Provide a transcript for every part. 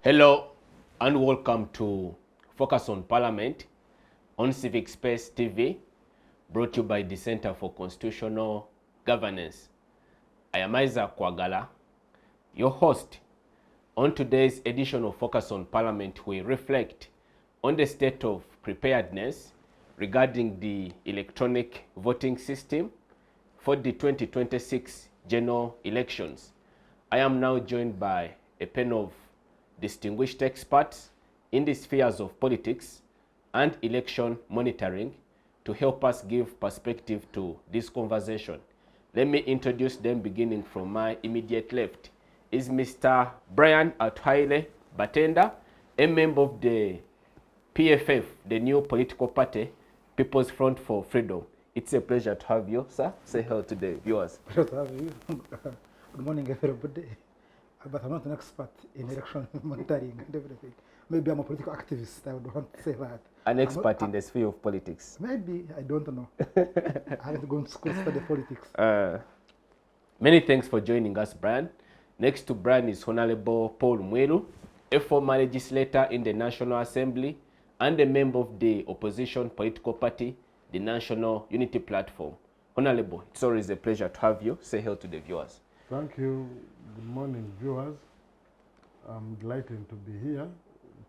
Hello and welcome to Focus on Parliament on Civic Space TV, brought to you by the Center for Constitutional Governance. I am Kwagala, your host. On today's edition of Focus on Parliament, we reflect on the state of preparedness regarding the electronic voting system for the 2026 general elections. I am now joined by a panel of distinguished experts in the spheres of politics and election monitoring to help us give perspective to this conversation. Let me introduce them, beginning from my immediate left is Mr. Brian Atuheire Batenda, a member of the PFF, the new political party, People's Front for Freedom. It's a pleasure to have you, sir. Say hello to the viewers. Pleasure to have you. Good morning, everybody. But I'm not an expert in election monitoring and everything. Maybe I'm a political activist. I would want to say that. An expert in the sphere of politics. Maybe, I don't know. I haven't gone to school to study politics. Many thanks for joining us, Brian. Next to Brian is Honorable Paul Mwiru, a former legislator in the National Assembly and a member of the opposition political party, the National Unity Platform. Honorable, it's always a pleasure to have you. Say hello to the viewers. Thank you. Good morning, viewers. I'm delighted to be here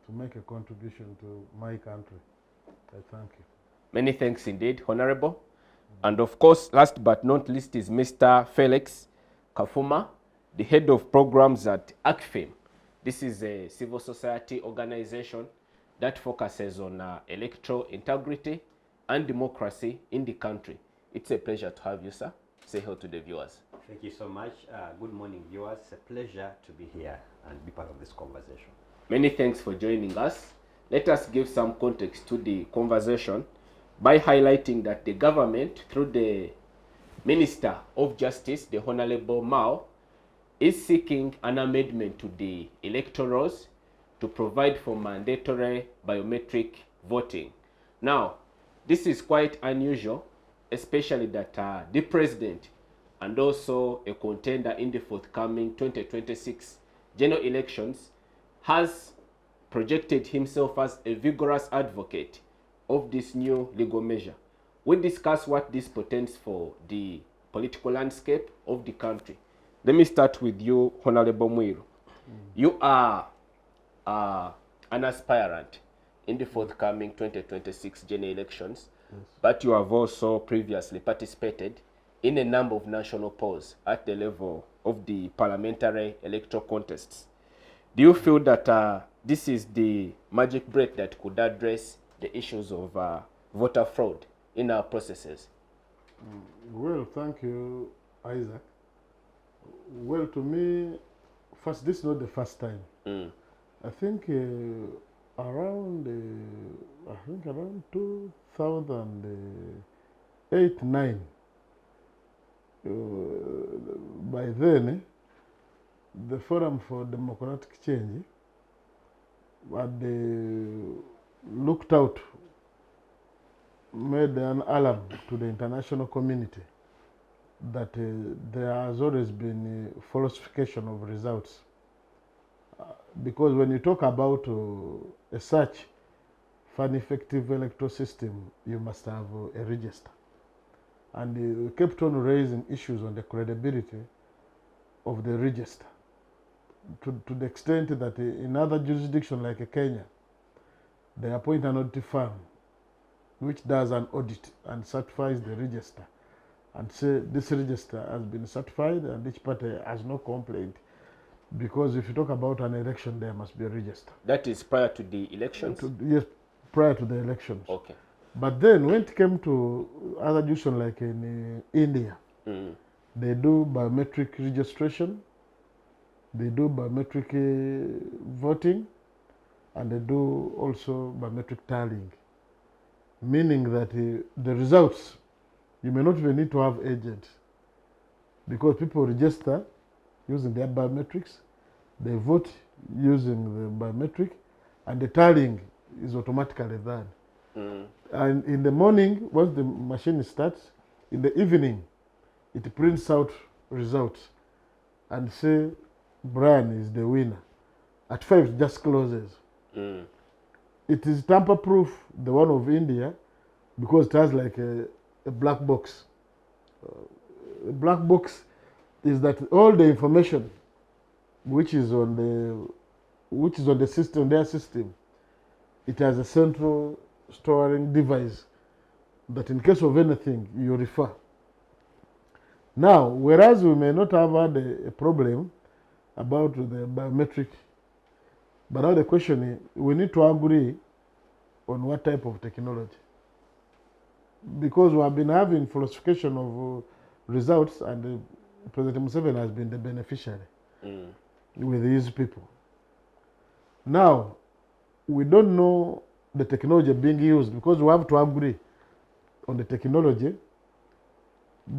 to make a contribution to my country. I thank you. Many thanks indeed, Honorable. And of course, last but not least is Mr. Felix Kafuuma, the head of programs at ACFIM. This is a civil society organization that focuses on electoral integrity and democracy in the country. It's a pleasure to have you, sir. Say hello to the viewers. Thank you so much. Good morning, viewers. It's a pleasure to be here and be part of this conversation. Many thanks for joining us. Let us give some context to the conversation by highlighting that the government, through the Minister of Justice, the Honorable Mao, is seeking an amendment to the electoral laws to provide for mandatory biometric voting. Now, this is quite unusual, especially that the president and also a contender in the forthcoming 2026 general elections has projected himself as a vigorous advocate of this new legal measure. We discuss what this portends for the political landscape of the country. Let me start with you, Honorable Mwiru. You are an aspirant in the forthcoming 2026 general elections, but you have also previously participated in a number of national polls at the level of the parliamentary electoral contests. Do you feel that this is the magic break that could address the issues of voter fraud in our processes? Well, thank you, Isaac. Well, to me, first, this is not the first time. I think around 2008-9, by then, the Forum for Democratic Change had looked out, made an alarm to the international community that there has always been falsification of results. Because when you talk about a such for an effective electoral system, you must have a register. And we kept on raising issues on the credibility of the register to the extent that in other jurisdictions like Kenya, they appoint an audit firm which does an audit and certifies the register and say this register has been certified and each party has no complaint. Because if you talk about an election, there must be a register. That is prior to the elections? Yes, prior to the elections. Okay. But then when it came to other jurisdictions like in India, they do biometric registration, they do biometric voting, and they do also biometric tallying. Meaning that the results, you may not even need to have agents, because people register using their biometrics, they vote using the biometric, and the tallying is automatically done. And in the morning, once the machine starts, in the evening, it prints out results and say Brian is the winner. At 5 it just closes. It is tamper-proof, the one of India, because it has like a black box. A black box is that all the information which is on the system, their system, it has a central storing device that in case of anything you refer. Now, whereas we may not have had a problem about the biometric, but now the question is, we need to agree on what type of technology. Because we have been having falsification of results, and President Museveni has been the beneficiary with these people. Now, we don't know the technology being used, because we have to agree on the technology,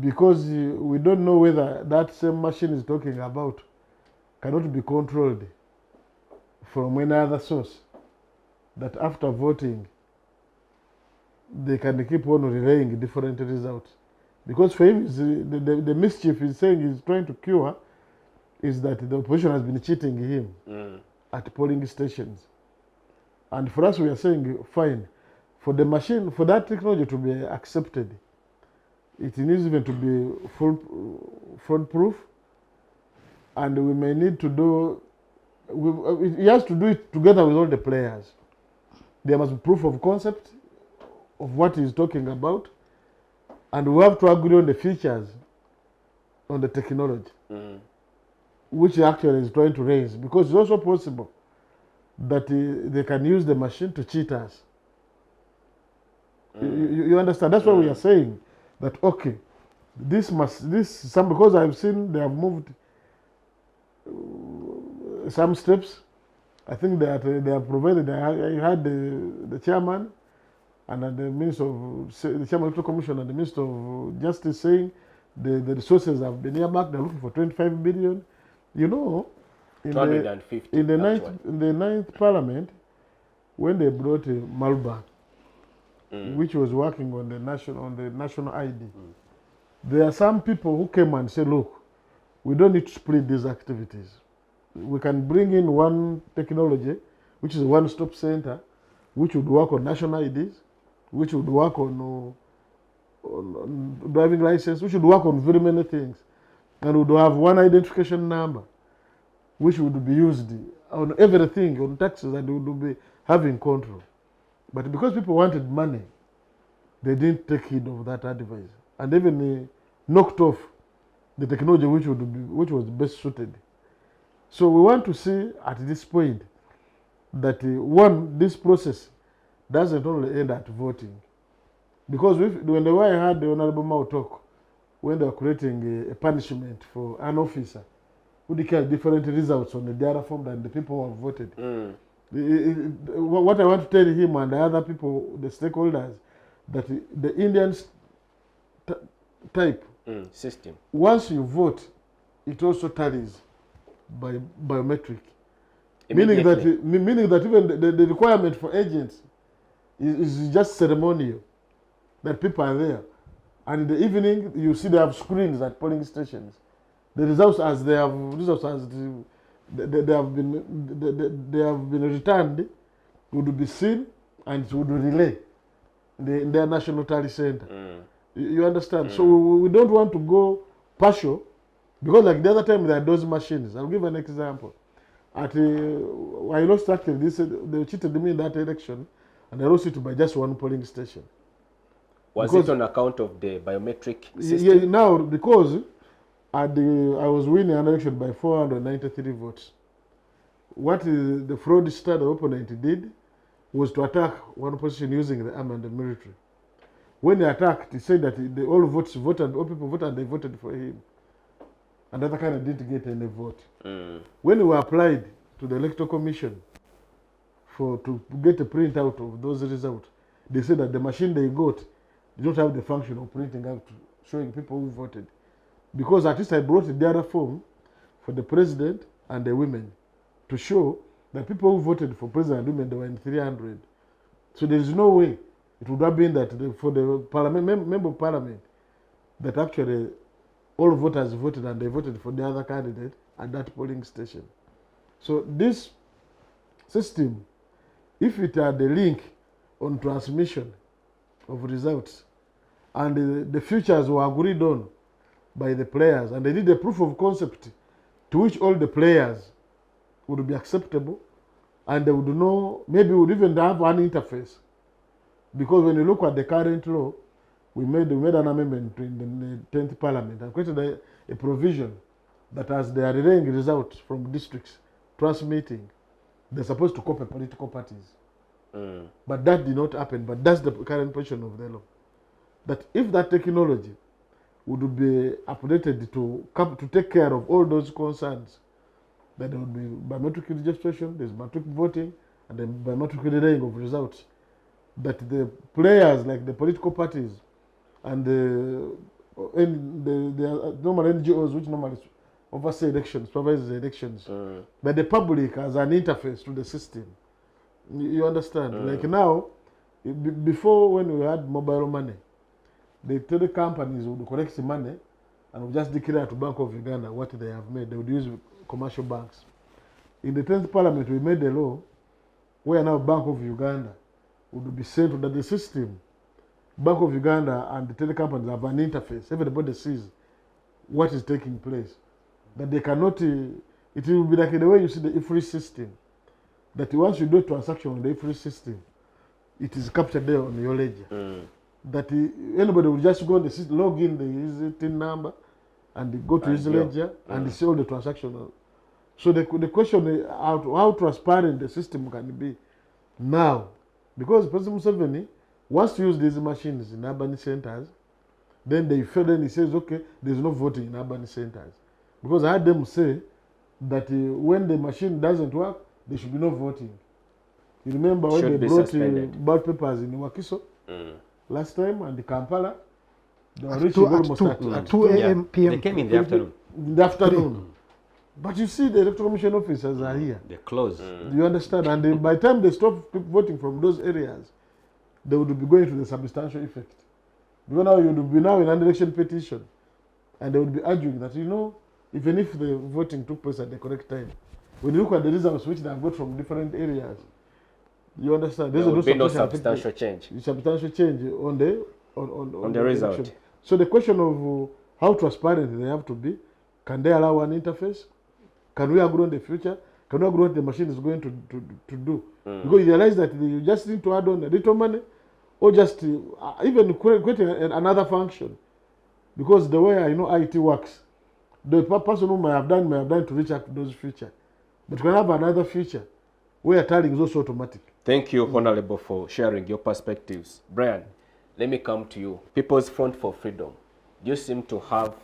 because we don't know whether that same machine is talking about cannot be controlled from any other source, that after voting they can keep on relaying different results. Because for him, the mischief he's saying he's trying to cure is that the opposition has been cheating him at polling stations. And for us, we are saying, fine, for the machine, for that technology to be accepted, it needs even to be fraud-proof, and we may need to do, he has to do it together with all the players. There must be proof of concept of what he's talking about, and we have to agree on the features on the technology, which actually is trying to raise, because it's also possible that they can use the machine to cheat us. You understand? That's why we are saying that, okay, because I've seen they have moved some steps. I think that they have provided, I had the chairman and the Minister of, the chairman of the Commission and the Minister of Justice saying the resources have been earmarked, they're looking for 25 billion. You know, in the ninth Parliament, when they brought Malba, which was working on the national ID, there are some people who came and said, look, we don't need to split these activities. We can bring in one technology, which is a one-stop center, which would work on national IDs, which would work on driving license, which would work on very many things, and would have one identification number, which would be used on everything, on taxes, and would be having control. But because people wanted money, they didn't take heed of that advice, and even knocked off the technology which was best suited. So we want to see at this point that this process doesn't only end at voting, because when the way I had the Honorable Mao talk, when they were creating a punishment for an officer who declared different results on the data form than the people who have voted. What I want to tell him and the other people, the stakeholders, that the Indian type system, once you vote, it also tallies by biometric. Meaning that even the requirement for agents is just ceremonial, that people are there. And in the evening, you see they have screens at polling stations. The results as they have been returned would be seen and it would relay in their national tally center. You understand? So we don't want to go partial, because like the other time there are those machines. I'll give an example. I lost actually, they cheated me in that election, and I lost it by just one polling station. Was it on account of the biometric system? Yeah, now because I was winning an election by 493 votes. What the fraudster, the opponent, did was to attack one position using the army and the military. When he attacked, he said that all people voted, and they voted for him. And the other kind didn't get any vote. When we applied to the Electoral Commission to get a printout of those results, they said that the machine they got did not have the function of printing out, showing people who voted. Because at least I brought the other form for the president and the women to show that people who voted for president and women, they were in 300. So there is no way it would have been that for the member of parliament, that actually all voters voted and they voted for the other candidate at that polling station. So this system, if it had a link on transmission of results, and the futures were agreed on by the players, and they did a proof of concept to which all the players would be acceptable, and they would know, maybe would even have an interface. Because when you look at the current law, we made an amendment in the 10th Parliament and created a provision that as they are relaying results from districts transmitting, they're supposed to copy political parties. But that did not happen, but that's the current position of the law. That if that technology would be updated to take care of all those concerns, that there would be biometric registration, there's biometric voting, and then biometric relaying of results, that the players, like the political parties and the normal NGOs, which normally oversee elections, supervise the elections, but the public as an interface to the system. You understand? Like now, before when we had mobile money, the tele companies would collect the money and would just declare to Bank of Uganda what they have made. They would use commercial banks. In the 10th Parliament, we made a law where now Bank of Uganda would be sent to the system. Bank of Uganda and the tele companies have an interface. Everybody sees what is taking place. That they cannot, it will be like the way you see the IFRI system. That once you do a transaction on the IFRI system, it is captured there on your ledger. That anybody will just go on the system, log in his TIN number, and go to his ledger and see all the transactions. So the question is how transparent the system can be now, because President Museveni wants to use these machines in urban centers. Then he says, okay, there's no voting in urban centers, because I had them say that when the machine doesn't work, there should be no voting. You remember when they brought ballot papers in Wakiso last time, and the Kampala, they were reaching almost at 2 a.m. p.m. They came in the afternoon. In the afternoon. But you see, the electoral commission officers are here. They're closed. You understand? And by the time they stop voting from those areas, they would be going to the substantial effect. Because now you would be now in an election petition, and they would be arguing that, even if the voting took place at the correct time, when you look at the results which they have got from different areas, you understand? There would be no substantial change. Substantial change on the result. Election. So the question of how transparent they have to be, can they allow an interface? Can we agree on the future? Can we agree what the machine is going to do? Because you realize that you just need to add on a little money, or just even create another function. Because the way I know IT works, the person who may have done to reach out to those features. But you can have another feature where tallying is also automatic. Thank you, Honorable, for sharing your perspectives. Brian, let me come to you. People's Front for Freedom, you seem to have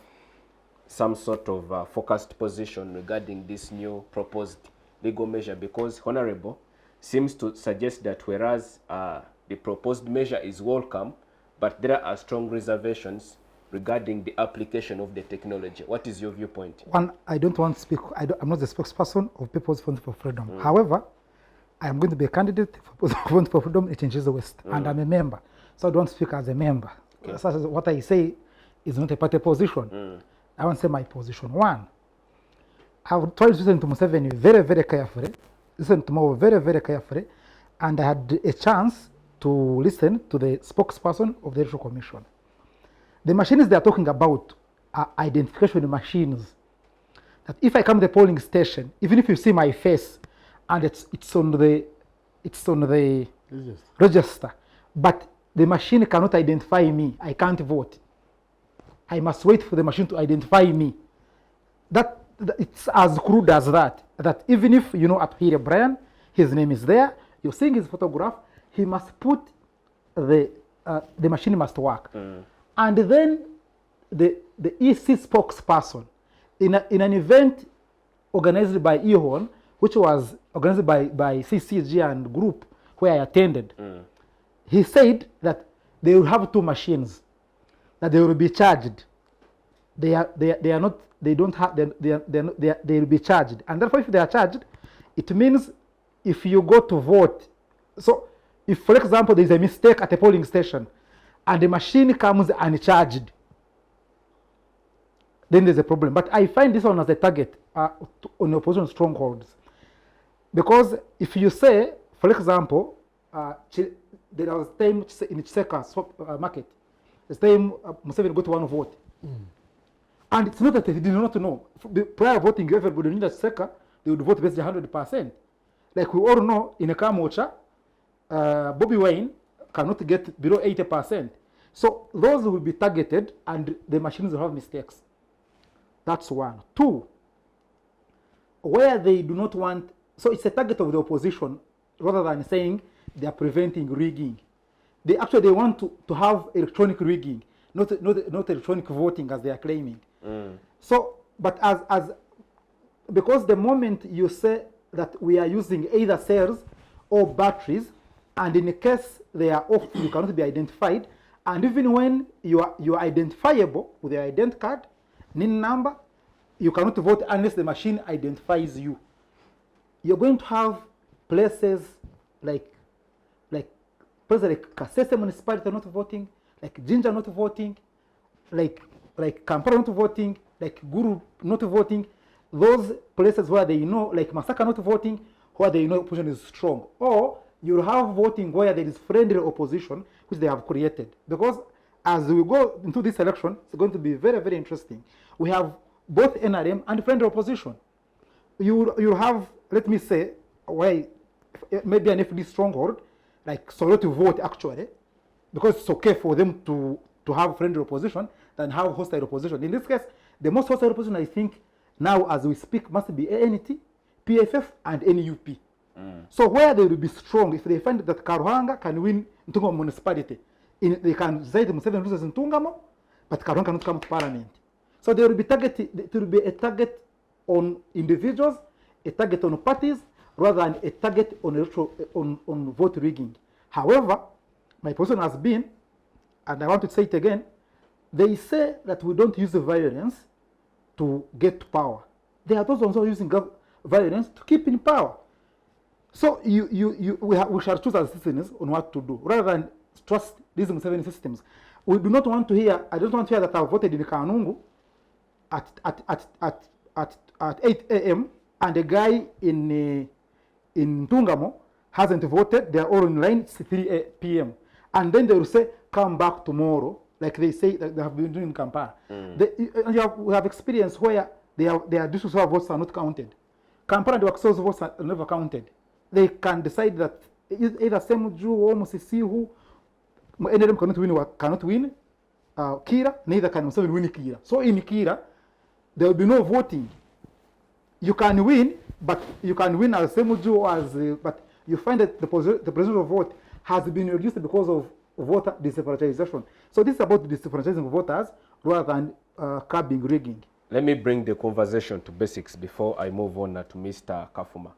some sort of focused position regarding this new proposed legal measure, because Honorable seems to suggest that whereas the proposed measure is welcome, but there are strong reservations regarding the application of the technology. What is your viewpoint? One, I don't want to speak, I'm not the spokesperson of People's Front for Freedom. However, I am going to be a candidate for People's Front for Freedom in Kinkiizi West, and I'm a member. So I don't speak as a member. Okay. Such as what I say is not a party position. I won't say my position. One, I would try to listen to Museveni very, very carefully, listen to Mo very, very carefully, and I had a chance to listen to the spokesperson of the Electoral Commission. The machines they are talking about are identification machines. That if I come to the polling station, even if you see my face and it's on the register, but the machine cannot identify me, I can't vote. I must wait for the machine to identify me. That it's as crude as that. That even if Atuheire Brian, his name is there, you're seeing his photograph, he must put the machine must work. And then the EC spokesperson in an event organized by EHON, which was organized by CCG and group where I attended, he said that they will have two machines, that they will be charged. They will be charged. And therefore if they are charged, it means if you go to vote, so if for example there is a mistake at a polling station, and the machine comes uncharged, then there's a problem. But I find this one as a target on opposition strongholds. Because if you say, for example, there was time in Chiseka market, the time Museveni got one vote. And it's not that they did not know. Prior voting, everybody knew that Chiseka, they would vote based on 100%. Like we all know, in a Kamocha, Bobby Wine cannot get below 80%. So those will be targeted and the machines will have mistakes. That's one. Two, where they do not want, so it's a target of the opposition rather than saying they are preventing rigging. They actually want to have electronic rigging, not electronic voting as they are claiming. So, but as because the moment you say that we are using either cells or batteries, and in case they are off, you cannot be identified, and even when you are identifiable with your ident card, NIN number, you cannot vote unless the machine identifies you. You're going to have places like Kasese municipality not voting, like Jinja not voting, like Kampala not voting, like Guru not voting. Those places where they know, like Masaka not voting, where they know opposition is strong. Or you'll have voting where there is friendly opposition, which they have created. Because as we go into this election, it's going to be very, very interesting. We have both NRM and friendly opposition. You'll have, let me say, why maybe an FD stronghold, like Solo to vote actually, because it's okay for them to have friendly opposition than have hostile opposition. In this case, the most hostile opposition, I think, now as we speak, must be ANT, PFF, and NUP. So where they will be strong, if they find that Karuhanga can win Ntungamo municipality, they can say the Museveni loses in Ntungamo, but Karuhanga cannot come to parliament. So there will be there will be a target on individuals, a target on parties, rather than a target on vote rigging. However, my position has been, and I want to say it again, they say that we don't use the violence to get to power. There are those also using violence to keep in power. So we shall choose as citizens on what to do, rather than trust these Museveni systems. We do not want to hear, I don't want to hear that I voted in Kanungu at 8 a.m. and a guy in Ntungamo hasn't voted, they are all in line, it's 3 p.m. And then they will say, come back tomorrow, like they say that they have been doing in Kampala. We have experience where their district votes are not counted. Kampala and Wakso's votes are never counted. They can decide that either Semuju or Musisihu, any of them cannot win Kira, neither can Museveni win Kira. So in Kira, there will be no voting. You can win, but you can win as Semuju or as, but you find that the percentage of vote has been reduced because of voter disenfranchisation. So this is about disenfranchising voters rather than curbing rigging. Let me bring the conversation to basics before I move on to Mr. Kafuuma.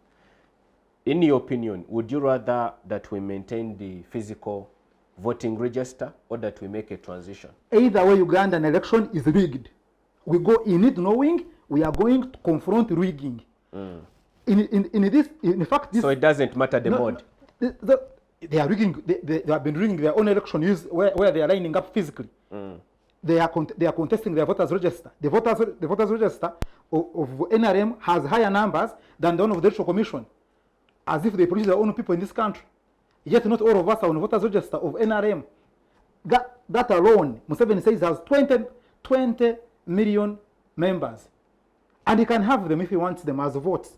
In your opinion, would you rather that we maintain the physical voting register or that we make a transition? Either way, Ugandan election is rigged. We go in it knowing we are going to confront rigging. In fact, this, so it doesn't matter the mode. They are rigging. They have been rigging their own election where they are lining up physically. They are contesting their voters register. The voters register of NRM has higher numbers than the one of the Electoral Commission, as if they produce their own people in this country. Yet not all of us are on the voters register of NRM. That alone, Museveni says, has 20 million members, and he can have them if he wants them as votes.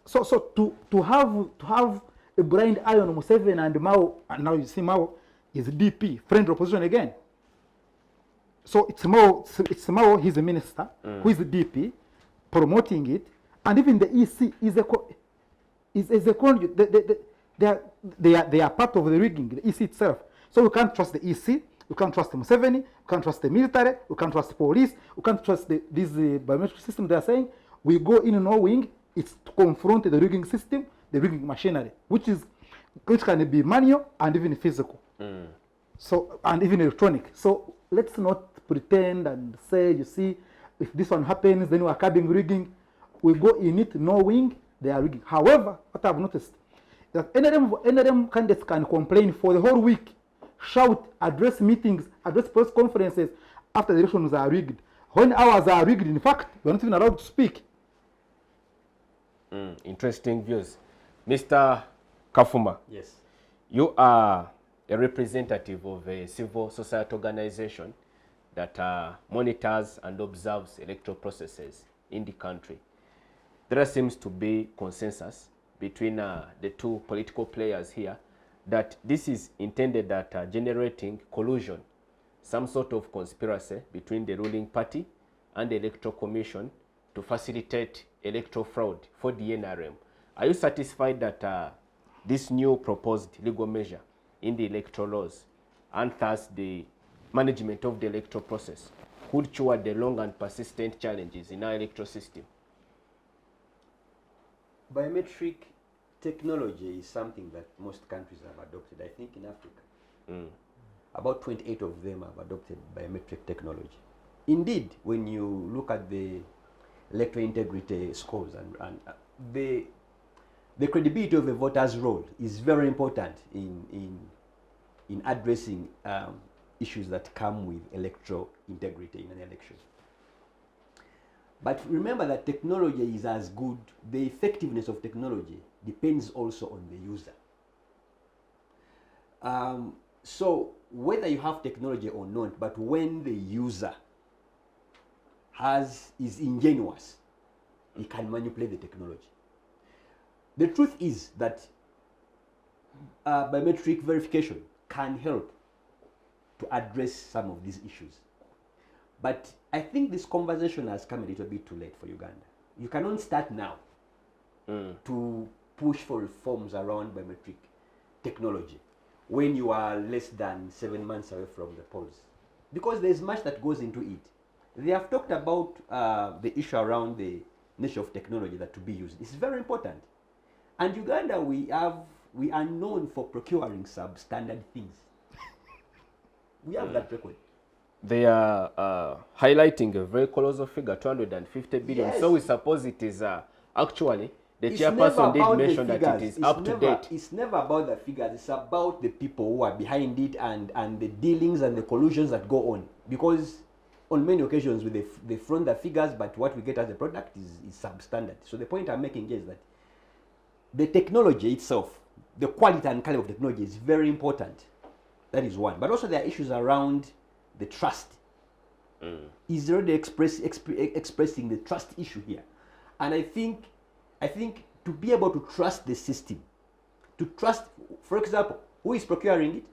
So to have a blind eye on Museveni and Mao, and now you see Mao is DP, friend opposition again. So it's Mao, he's a minister, who is the DP, promoting it, and even the EC is a conduit. They are part of the rigging, the EC itself. So we can't trust the EC, we can't trust Museveni, we can't trust the military, we can't trust the police, we can't trust this biometric system they are saying. We go in knowing it's to confront the rigging system, the rigging machinery, which can be manual and even physical. So, and even electronic. So let's not pretend and say, you see, if this one happens, then we are curbing rigging. We go in it knowing they are rigging. However, what I've noticed that NRM candidates can complain for the whole week, shout, address meetings, address press conferences after the elections are rigged. When ours are rigged, in fact, we're not even allowed to speak. Interesting views. Mr. Kafuuma, Yes. you are a representative of a civil society organization that monitors and observes electoral processes in the country. There seems to be consensus between the two political players here that this is intended at generating collusion, some sort of conspiracy between the ruling party and the Electoral Commission to facilitate electoral fraud for the NRM. Are you satisfied that this new proposed legal measure in the electoral laws and thus the management of the electoral process could cure the long and persistent challenges in our electoral system? Biometric technology is something that most countries have adopted. I think in Africa, about 28 of them have adopted biometric technology. Indeed, when you look at the electoral integrity scores and the credibility of the voter's role is very important in addressing issues that come with electoral integrity in an election. But remember that technology is as good, the effectiveness of technology depends also on the user. So whether you have technology or not, but when the user is ingenuous, he can manipulate the technology. The truth is that biometric verification can help to address some of these issues. But I think this conversation has come a little bit too late for Uganda. You cannot start now to push for reforms around biometric technology when you are less than 7 months away from the polls, because there's much that goes into it. They have talked about the issue around the nature of technology that to be used. It's very important. And Uganda, we are known for procuring substandard things. We have that record. They are highlighting a very colossal figure, 250 billion. Yes. So we suppose it is actually, the It's never chairperson did about the mention that it figures. is up to date. It's never about the figures. It's about the people who are behind it and the dealings and the collusions that go on. Because on many occasions they front the figures, but what we get as a product is substandard. So the point I'm making here is that the technology itself, the quality and caliber of technology is very important. That is one. But also there are issues around the trust. Is already expressing the trust issue here. And I think to be able to trust the system, to trust, for example, who is procuring it?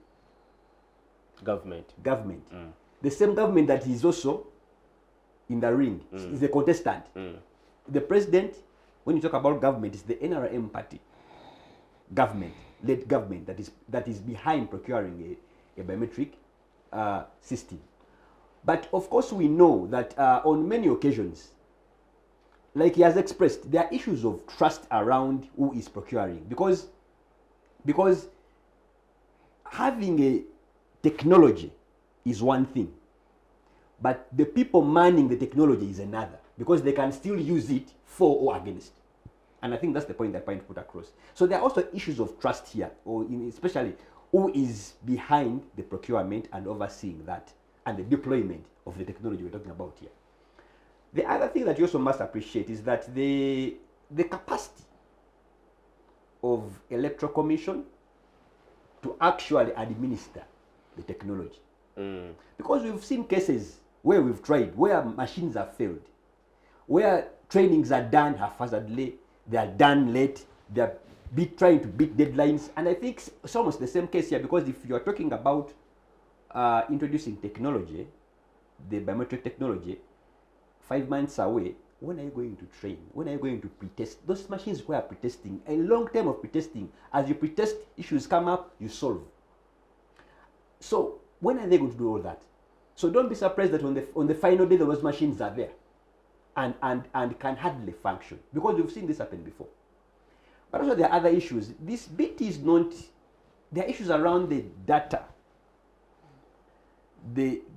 Government. Government. The same government that is also in the ring is the contestant. The president, when you talk about government, is the NRM party. Led government that is behind procuring a biometric system. But of course we know that on many occasions, like he has expressed, there are issues of trust around who is procuring, because having a technology is one thing, but the people manning the technology is another, because they can still use it for or against. And I think that's the point that point put across. So there are also issues of trust here, or especially who is behind the procurement and overseeing that and the deployment of the technology we're talking about here. The other thing that you also must appreciate is that the capacity of Electoral Commission to actually administer the technology. Because we've seen cases where we've tried, where machines have failed, where trainings are done haphazardly, they are done late, they are trying to beat deadlines. And I think it's almost the same case here, because if you are talking about introducing technology, the biometric technology, 5 months away, when are you going to train? When are you going to pretest? Those machines were pretesting, a long time of pretesting. As you pretest, issues come up, you solve. So when are they going to do all that? So don't be surprised that on the final day those machines are there and can hardly function, because we've seen this happen before. But also there are other issues. This bit is not, there are issues around the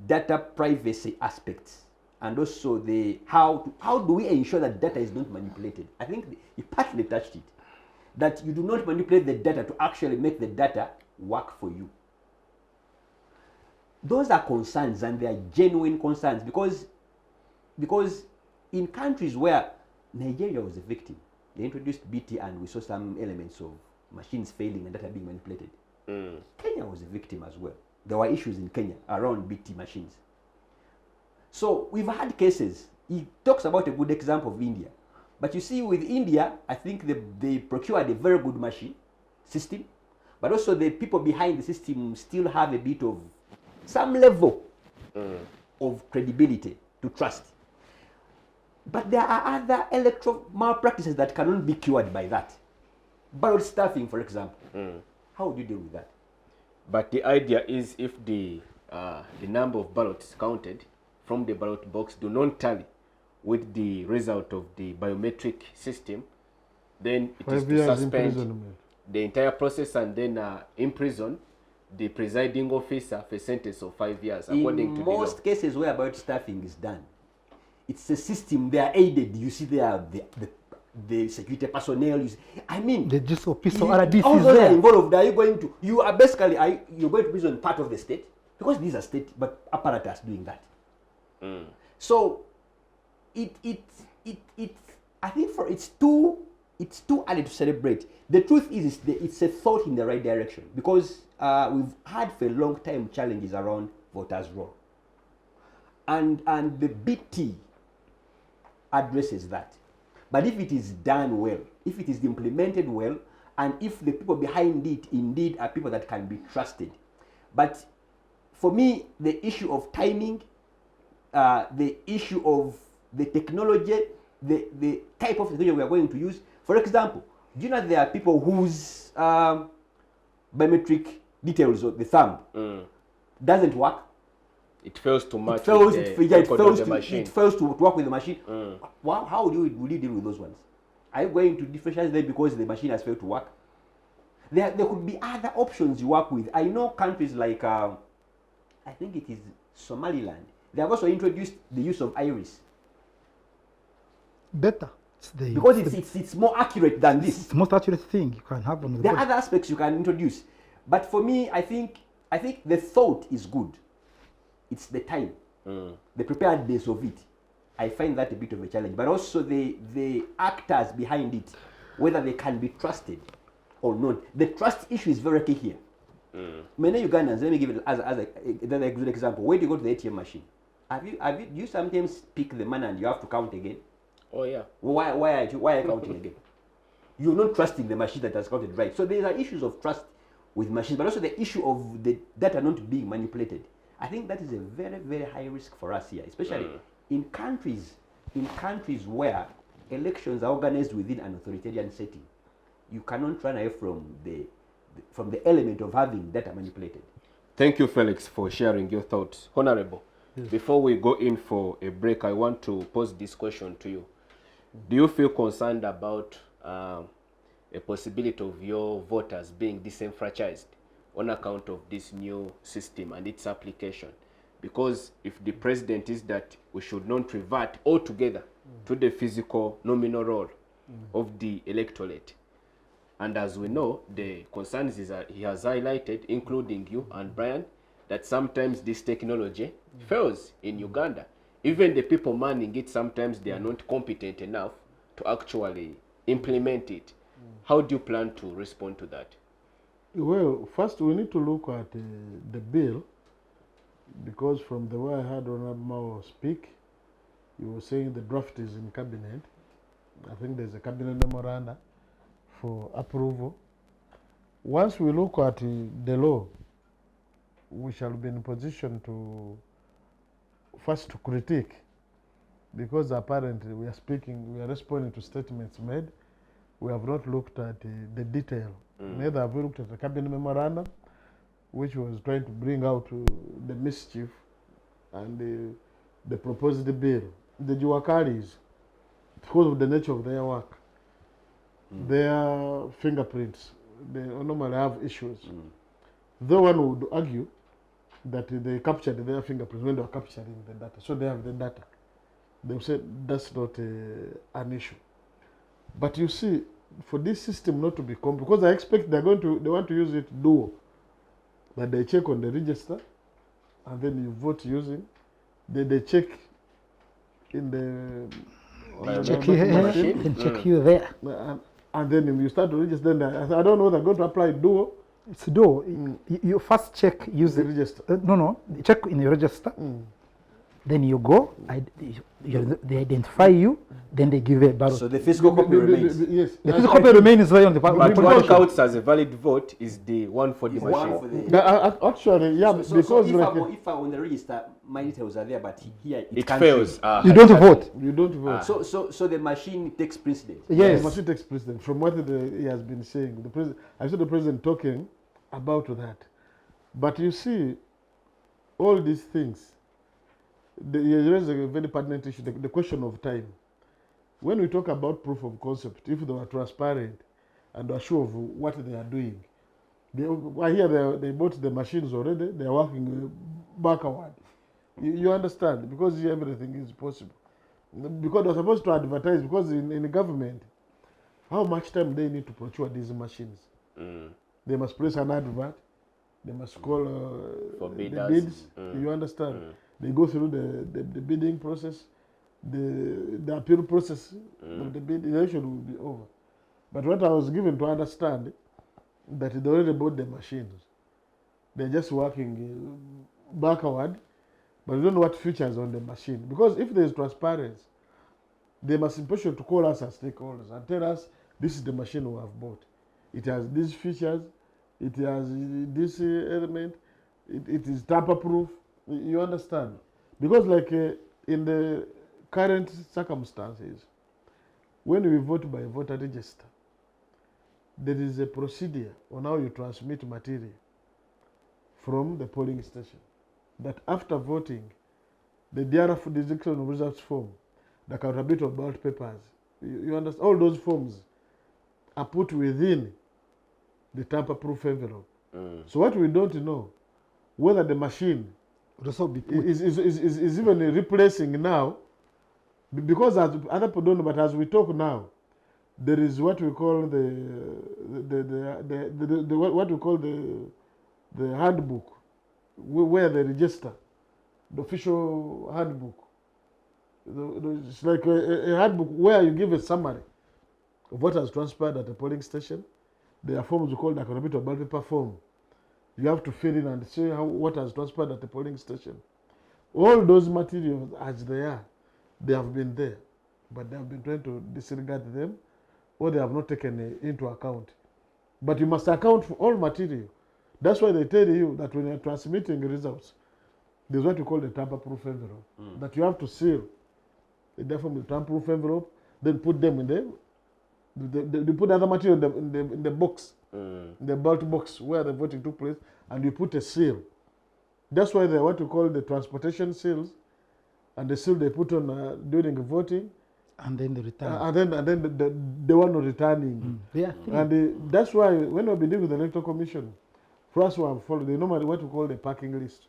data privacy aspects, and also the how do we ensure that data is not manipulated. I think he partly touched it, that you do not manipulate the data to actually make the data work for you. Those are concerns, and they are genuine concerns, because in countries where Nigeria was a victim, They introduced BT and we saw some elements of machines failing and data being manipulated. Kenya was a victim as well. There were issues in Kenya around BT machines. So we've had cases. He talks about a good example of India. But you see, with India, I think they procured a very good machine system, but also the people behind the system still have a bit of some level of credibility to trust. But there are other electoral malpractices that cannot be cured by that. Ballot stuffing, for example. How would you deal with that? But the idea is if the number of ballots counted from the ballot box do not tally with the result of the biometric system, then it is 5 to years suspend imprisonment. the entire process and then imprison the presiding officer for a sentence of 5 years, according to In the law. most cases where ballot stuffing is done, it's a system. They are aided. You see, they are the security personnel. I mean, The just office you- or RDC all is those are there. involved. Are you going to? You are basically you're going to prison part of the state because these are state, but apparatus doing that. So it I think it's too early to celebrate. The truth is it's a thought in the right direction because we've had for a long time challenges around voters' roll, and the BT addresses that. But if it is done well, if it is implemented well, and if the people behind it indeed are people that can be trusted. But for me, the issue of timing, the issue of the technology, the type of technology we are going to use. For example, do you know there are people whose biometric details of the thumb doesn't work? It fails to match It fails, with the it record fails, of the to, machine. it fails to work with the machine. How will you deal with those ones? Are you going to differentiate them because the machine has failed to work? There could be other options you work with. I know countries like, I think it is Somaliland. They have also introduced the use of iris Better. because it's more accurate than this. It's the most accurate thing you can have on the There are body. other aspects you can introduce, but for me, I think the thought is good. It's the time, the preparedness of it. I find that a bit of a challenge, but also the actors behind it, whether they can be trusted or not. The trust issue is very key here. Many Ugandans, let me give it as a good example. When you go to the ATM machine, do you sometimes pick the money and you have to count again? Oh yeah. Why are you counting again? You're not trusting the machine that has counted right. So there are issues of trust with machines, but also the issue of the data not being manipulated. I think that is a very, very high risk for us here, especially in countries where elections are organized within an authoritarian setting. You cannot run away from the element of having data manipulated. Thank you, Felix, for sharing your thoughts. Honorable, before we go in for a break, I want to pose this question to you. Do you feel concerned about a possibility of your voters being disenfranchised on account of this new system and its application? Because if the president is that we should not revert altogether to the physical nominal role of the electorate. And as we know, the concerns is that he has highlighted, including you and Brian, that sometimes this technology fails in Uganda. Even the people manning it, sometimes they are not competent enough to actually implement it. How do you plan to respond to that? Well, first we need to look at the bill, because from the way I heard Honorable Mao speak, he was saying the draft is in cabinet. I think there's a cabinet memoranda for approval. Once we look at the law, we shall be in position to first to critique, because apparently we are responding to statements made. We have not looked at the detail. Neither have we looked at the cabinet memorandum, which was trying to bring out the mischief and the proposed bill. The Juwakaris, because of the nature of their work, their fingerprints, they normally have issues. Though one would argue that they captured their fingerprints when they were capturing the data, so they have the data. They said that's not an issue. But you see, for this system not to become, because I expect they want to use it dual, that they check on the register and then you vote using, then they check in Check you here and check you there. And then you start to register. Then I don't know whether I'm going to apply duo. It's duo. You first check, use The the register. no, check in the register. Then you go, they identify you, then they give a ballot. So the physical copy remains. Yes. The physical copy remains there on the But polling what station. counts as a valid vote is the one for the It's machine. one for the- Actually, yeah, So because if, like, if I'm on the register, my details are there, but here It can't fails. change. You don't vote. you don't vote. So the machine takes precedence. Yes. The machine takes precedence. From what he has been saying, the president, I saw the president talking about that. But you see, all these things, there is a very pertinent issue, the question of time. When we talk about proof of concept, if they were transparent and are sure of what they are doing, I hear they bought the machines already, they are working backward. You understand? Because everything is possible. Because they're supposed to advertise, because in the government, how much time they need to procure these machines? They must place an advert, they must call For the bidders. bids. You understand? They go through the bidding process, the appeal process of the bid. The election will be over. But what I was given to understand that they already bought the machines. They're just working backward, but we don't know what features on the machine. Because if there is transparency, they must be pressured to call us as stakeholders and tell us this is the machine we have bought. It has these features, it has this element, it is tamper-proof. You understand? Because like in the current circumstances, when we vote by voter register, there is a procedure on how you transmit material from the polling station. That after voting, the DRF decision of results form, the accountability of ballot papers, you understand? All those forms are put within the tamper-proof envelope. So what we don't know, whether the machine Also be put. is even replacing now, because as other people don't know, but as we talk now, there is what we call what we call the handbook, where they register, the official handbook. It's like a handbook where you give a summary of what has transpired at the polling station. There are forms we call the accountability of ballot paper form. You have to fill in and say what has transpired at the polling station. All those materials as they are, they have been there, but they have been trying to disregard them, or they have not taken into account. But you must account for all material. That's why they tell you that when you're transmitting results, there's what you call the tamper-proof envelope, that you have to seal. Therefore, the tamper-proof envelope, then put them in there. They put other material in the box, the ballot box where the voting took place, and you put a seal. That's why they what we call the transportation seals, and the seal they put on during voting, And then the return. and then the one returning. There are three. And that's why when we deal with the electoral commission, for us who have followed, they normally what we call the packing list.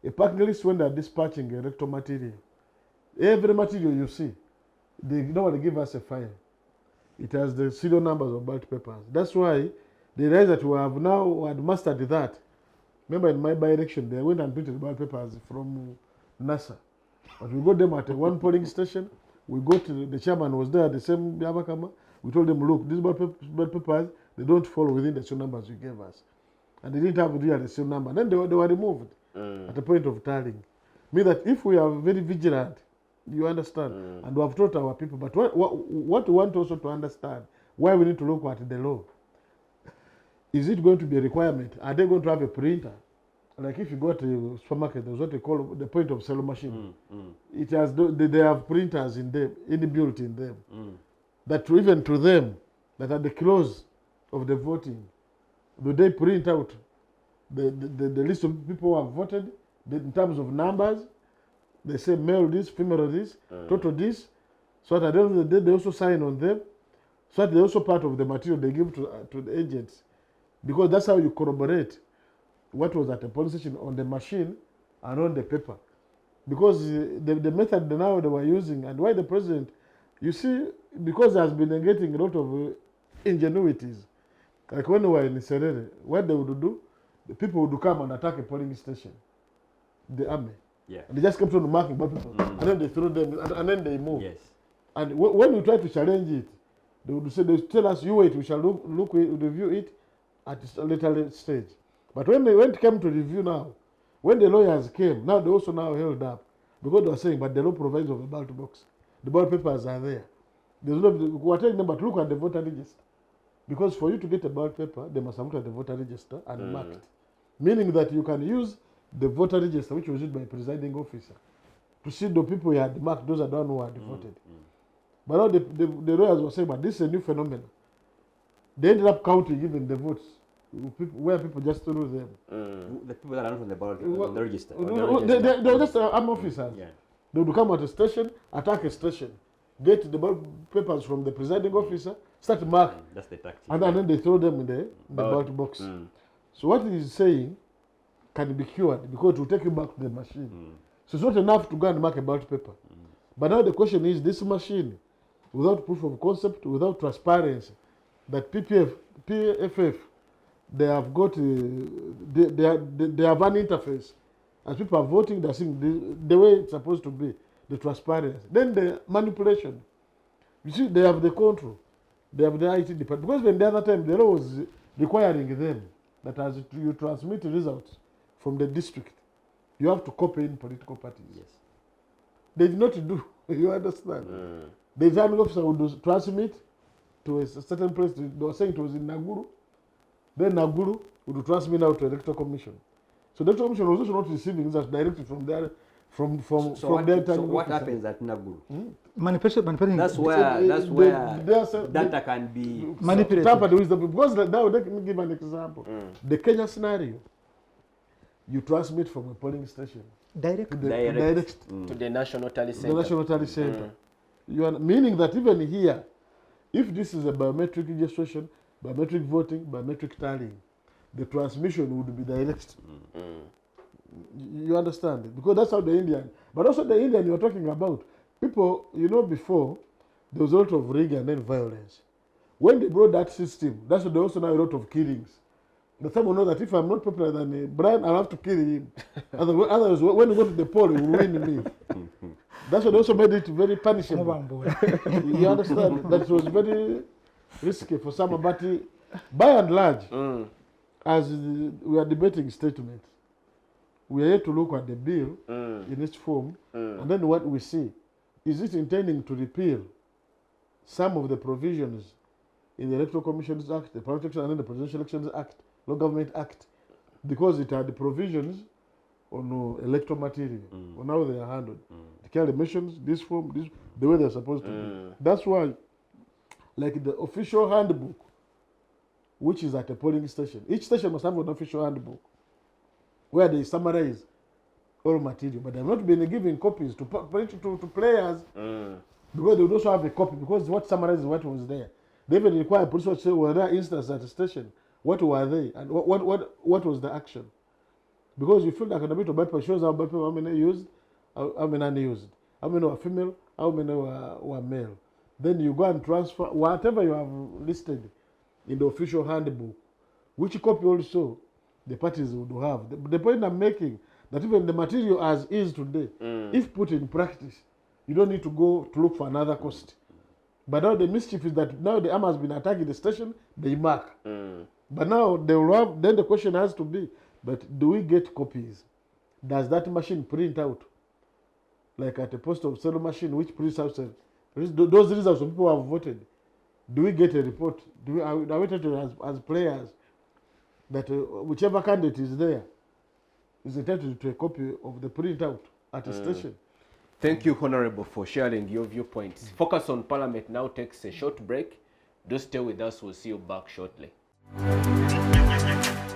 A packing list when they are dispatching electoral material, every material you see, they normally give us a file. It has the serial numbers of ballot papers. That's why they realize that we have now mastered that. Remember in my by-election, they went and printed ballot papers from NASA. But we got them at one polling station. We got the chairman was there, the same Yabakama. We told them, look, these ballot papers, they don't fall within the serial numbers you gave us. And they didn't have really the same number. Then they were removed at the point of tallying. Mean that if we are very vigilant, you understand, and we have taught our people. But what we want also to understand, why we need to look at the law. Is it going to be a requirement? Are they going to have a printer? Like if you go to a supermarket, there's what they call the point of sale machine. It has they have printers in them, inbuilt in them. That even to them, that at the close of the voting, do they print out the list of people who have voted in terms of numbers? They say male this, female this, total this. So at the end of the day, they also sign on them. So that they're also part of the material they give to the agents. Because that's how you corroborate what was at the polling station on the machine and on the paper. Because the method now they were using, and why the president, you see, because he has been getting a lot of ingenuities. Like when we were in Serere, what they would do, the people would come and attack a polling station, the army. Yeah. And they just kept on marking ballot papers. And then they throw them, and then they move. Yes. And when we try to challenge it, they would tell us, you wait, we shall review it at a later stage. But when it came to review now, when the lawyers came, now they also now held up. Because they were saying, but the law provides of a ballot box. The ballot papers are there. We are telling them, but look at the voter register. Because for you to get a ballot paper, they must have looked at the voter register and marked. Meaning that you can use the voter register, which was used by a presiding officer, to see the people you had marked, those are the ones who had voted. But now the lawyers were saying, but this is a new phenomenon. They ended up counting even the votes, where people just threw them. The people that are not on the ballot, on the register. They were just armed officers. Yeah. They would come at a station, attack a station, get the ballot papers from the presiding officer, start marking. That's the tactic. And then they throw them in the ballot box. So what he is saying can be cured because it will take you back to the machine. So it's not enough to go and mark a ballot paper. But now the question is, this machine, without proof of concept, without transparency, that PFF, they have got, they have an interface. As people are voting, they're seeing the way it's supposed to be, the transparency. Then the manipulation. You see, they have the control. They have the IT department. Because when the other time, the law was requiring them that as you transmit results from the district, you have to copy in political parties. Yes. They did not do. You understand? The returning officer would transmit to a certain place. They were saying it was in Naguru. Then Naguru would transmit out to the Electoral Commission. So the Electoral Commission was also not receiving results directly from their So what happens at Naguru? Manipulation. That's where data can be manipulated. Because now let me give an example. The Kenya scenario, you transmit from a polling station Direct. to the National Tally the Center. National Tally Center. Meaning that even here, if this is a biometric registration, biometric voting, biometric tallying, the transmission would be direct. You understand it? Because that's how the Indian, but also the Indian you're talking about, people, before, there was a lot of rig and then violence. When they brought that system, that's why they also know a lot of killings. The time will know that if I'm not popular than Brian, I'll have to kill him. Otherwise, when you go to the poll, he will win me. That's why they also made it very punishable. You understand? That it was very risky for some, but by and large, as we are debating statements, we are here to look at the bill in its form, and then what we see. Is it intending to repeal some of the provisions in the Electoral Commissions Act, the Parliamentary Elections, and then the Presidential Elections Act, Local Government Act, because it had the provisions on electoral material, on how they are handled. The carry emissions, this form, the way they're supposed to be. That's why, like the official handbook, which is at a polling station, each station must have an official handbook where they summarize all material, but they've not been giving copies to players because they would also have a copy because what summarizes what was there. They even require police to say, were there instances at the station? What were they? And what was the action? Because you feel like a bit of paper shows how many used, how many unused, how many were female, how many were male. Then you go and transfer whatever you have listed in the official handbook, which copy also the parties would have. The point I'm making, that even the material as is today, if put in practice, you don't need to go to look for another cost. But now the mischief is that now the arm has been attacking the station, they mark. But now they will have, then the question has to be, but do we get copies? Does that machine print out? Like at a post of sale machine, which prints out those results of people who have voted. Do we get a report? Are we treated as players that whichever candidate is there is entitled to a copy of the printout at a station? Thank you, Honorable, for sharing your viewpoints. Focus on Parliament now takes a short break. Do stay with us. We'll see you back shortly.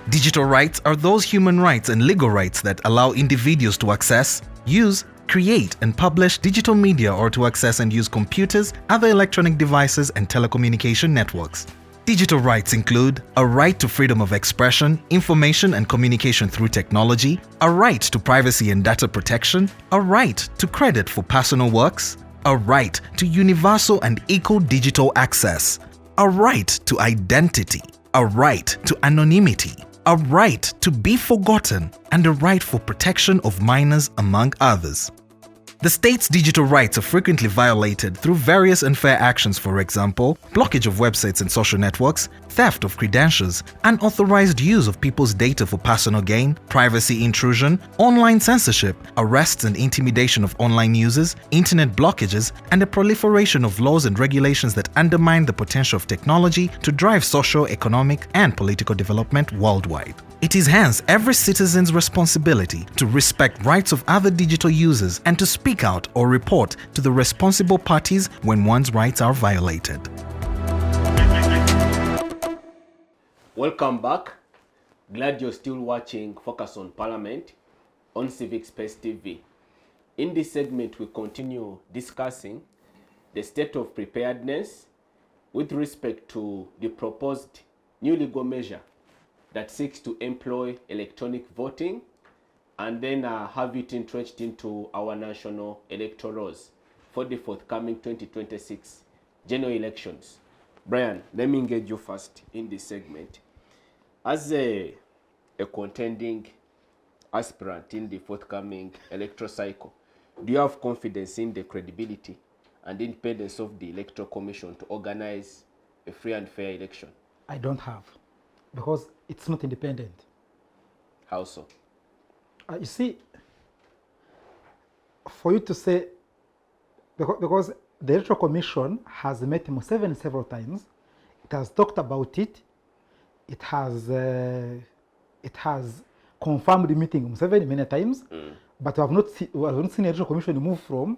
Digital rights are those human rights and legal rights that allow individuals to access, use, create and publish digital media or to access and use computers, other electronic devices and telecommunication networks. Digital rights include a right to freedom of expression, information and communication through technology, a right to privacy and data protection, a right to credit for personal works, a right to universal and equal digital access, a right to identity, a right to anonymity, a right to be forgotten, and a right for protection of minors, among others. The state's digital rights are frequently violated through various unfair actions, for example, blockage of websites and social networks, theft of credentials, unauthorized use of people's data for personal gain, privacy intrusion, online censorship, arrests and intimidation of online users, internet blockages, and the proliferation of laws and regulations that undermine the potential of technology to drive social, economic, and political development worldwide. It is hence every citizen's responsibility to respect rights of other digital users and to speak out or report to the responsible parties when one's rights are violated. Welcome back. Glad you're still watching Focus on Parliament on Civic Space TV. In this segment, we continue discussing the state of preparedness with respect to the proposed new legal measure that seeks to employ electronic voting and then have it entrenched into our national electoral laws for the forthcoming 2026 general elections. Brian, let me engage you first in this segment. As a contending aspirant in the forthcoming electoral cycle, do you have confidence in the credibility and independence of the Electoral Commission to organize a free and fair election? I don't have, because it's not independent. How so? You see, for you to say, because the Electoral Commission has met Museveni several times, it has talked about it, it has confirmed the meeting with Museveni many times, but we have not seen the Electoral Commission move from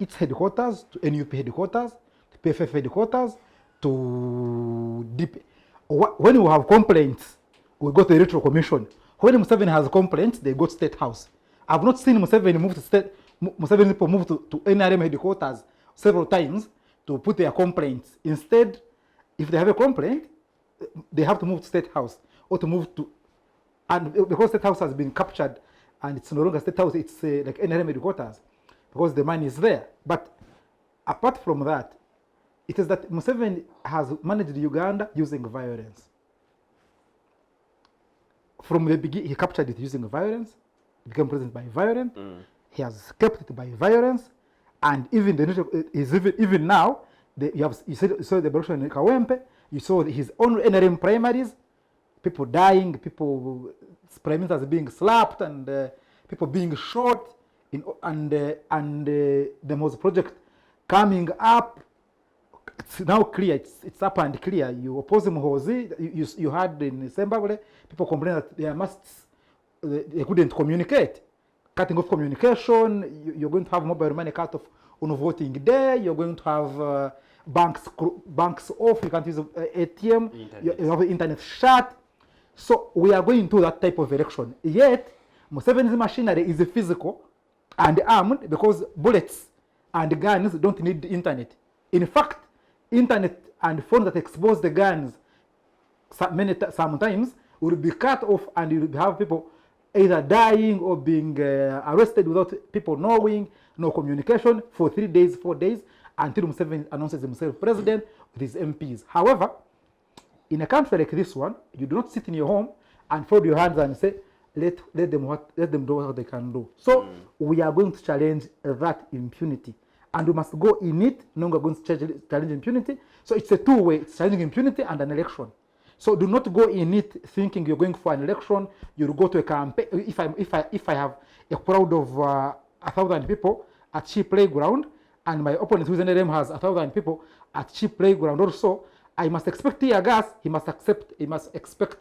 its headquarters to NUP headquarters, to PFF headquarters, to DP. When we have complaints, we go to the Electoral Commission. When Museveni has complaints, they go to State House. I've not seen Museveni move to Museveni people move to NRM headquarters several times to put their complaints. Instead, if they have a complaint, they have to move to State House or to move to, and because State House has been captured and it's no longer State House, it's like NRM headquarters because the money is there. But apart from that, it is that Museveni has managed Uganda using violence. From the beginning, he captured it using violence, became president by violence. He has kept it by violence, and even even now, you saw the election in Kawempe. You saw his own NRM primaries, people dying, people prime ministers being slapped, and people being shot. And the most project coming up. It's now clear. It's up and clear. You oppose Muhoozi. You had in Zimbabwe people complain that their masts they couldn't communicate, cutting off communication. You're going to have mobile money cut off on voting day. You're going to have banks off. You can't use ATM. You have internet shut. So we are going to that type of election. Yet Museveni's machinery is physical and armed because bullets and guns don't need the internet. In fact, internet and phones that expose the guns sometimes will be cut off, and you will have people either dying or being arrested without people knowing, no communication for 3 days, 4 days, until Museveni announces himself president with his MPs. However, in a country like this one, you do not sit in your home and fold your hands and say, let them do what they can do. So we are going to challenge that impunity. And we must go in it, no longer going to challenge impunity. So it's a two-way, it's challenging impunity and an election. So do not go in it thinking you're going for an election, you'll go to a campaign. If I have a crowd of 1,000 people at Cheap Playground, and my opponent who's in the has 1,000 people at Cheap Playground also, I must expect tear gas, he must expect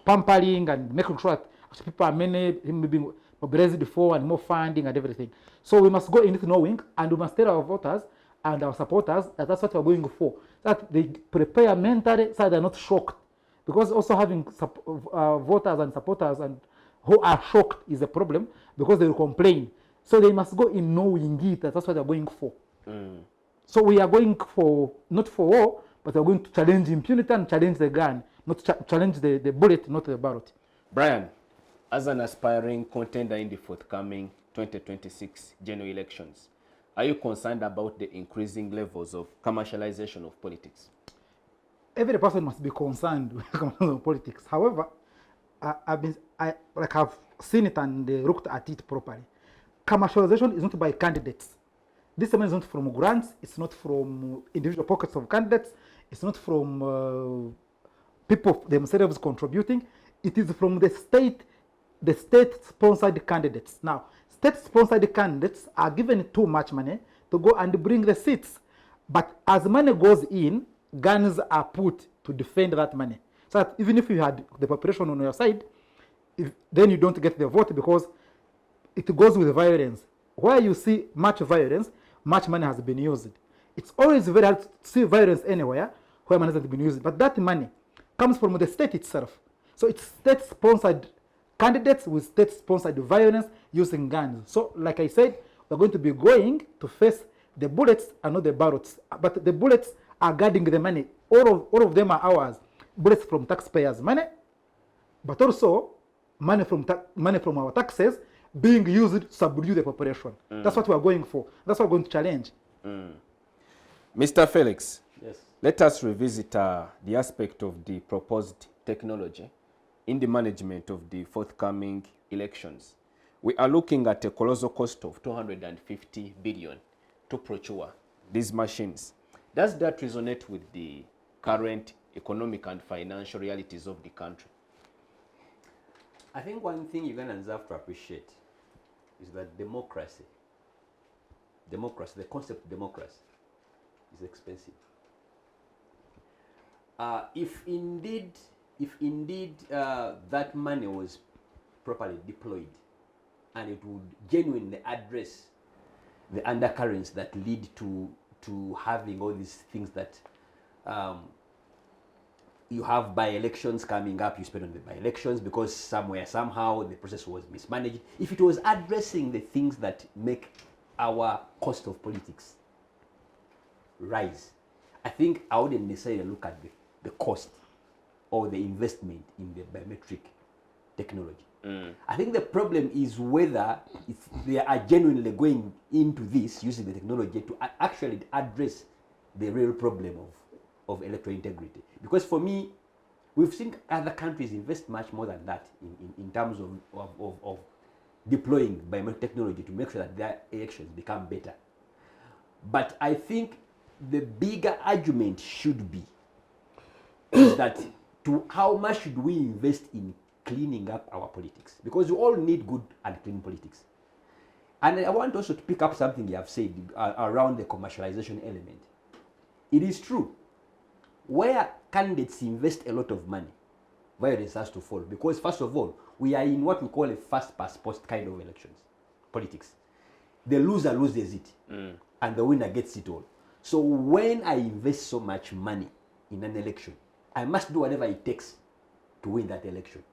pampering and making sure that people are being mobilized for and more funding and everything. So we must go in it knowing, and we must tell our voters and our supporters that that's what we're going for. That they prepare mentally so they're not shocked. Because also having voters and supporters and who are shocked is a problem because they will complain. So they must go in knowing it, that that's what they're going for. So we are going for, not for war, but we're going to challenge impunity and challenge the gun, not challenge the bullet, not the ballot. Brian, as an aspiring contender in the forthcoming 2026 general elections, are you concerned about the increasing levels of commercialization of politics? every person must be concerned when it comes to politics. However, I've seen it and looked at it properly. Commercialization is not by candidates. This money is not from grants. It's not from individual pockets of candidates. It's not from people themselves contributing. It is from the state-sponsored candidates. Now, state-sponsored candidates are given too much money to go and bring the seats. But as money goes in, guns are put to defend that money. So that even if you had the population on your side, then you don't get the vote because it goes with violence. Where you see much violence, much money has been used. It's always very hard to see violence anywhere where money hasn't been used. But that money comes from the state itself. So it's state-sponsored candidates with state-sponsored violence using guns. So like I said, we're going to be going to face the bullets and not the ballots. But the bullets are guarding the money. All of them are ours. Bullets from taxpayers' money, but also money from our taxes being used to subdue the population. That's what we are going for. That's what we're going to challenge. Mr. Felix, Yes. let us revisit the aspect of the proposed technology in the management of the forthcoming elections. We are looking at a colossal cost of 250 billion to procure these machines. Does that resonate with the current economic and financial realities of the country? I think one thing Ugandans have to appreciate is that democracy, the concept of democracy is expensive. If indeed that money was properly deployed and it would genuinely address the undercurrents that lead to having all these things that you have by-elections coming up, you spend on the by-elections because somehow the process was mismanaged. If it was addressing the things that make our cost of politics rise, I think I wouldn't necessarily look at the cost or the investment in the biometric technology. I think the problem is whether they are genuinely going into this using the technology to actually address the real problem of electoral integrity. Because for me, we've seen other countries invest much more than that in terms of deploying biometric technology to make sure that their elections become better. But I think the bigger argument should be is that how much should we invest in cleaning up our politics? Because we all need good and clean politics. And I want also to pick up something you have said around the commercialization element. It is true. Where candidates invest a lot of money, violence has to fall. Because first of all, we are in what we call a fast past post kind of elections, politics. The loser loses it, and the winner gets it all. So when I invest so much money in an election, I must do whatever it takes to win that election.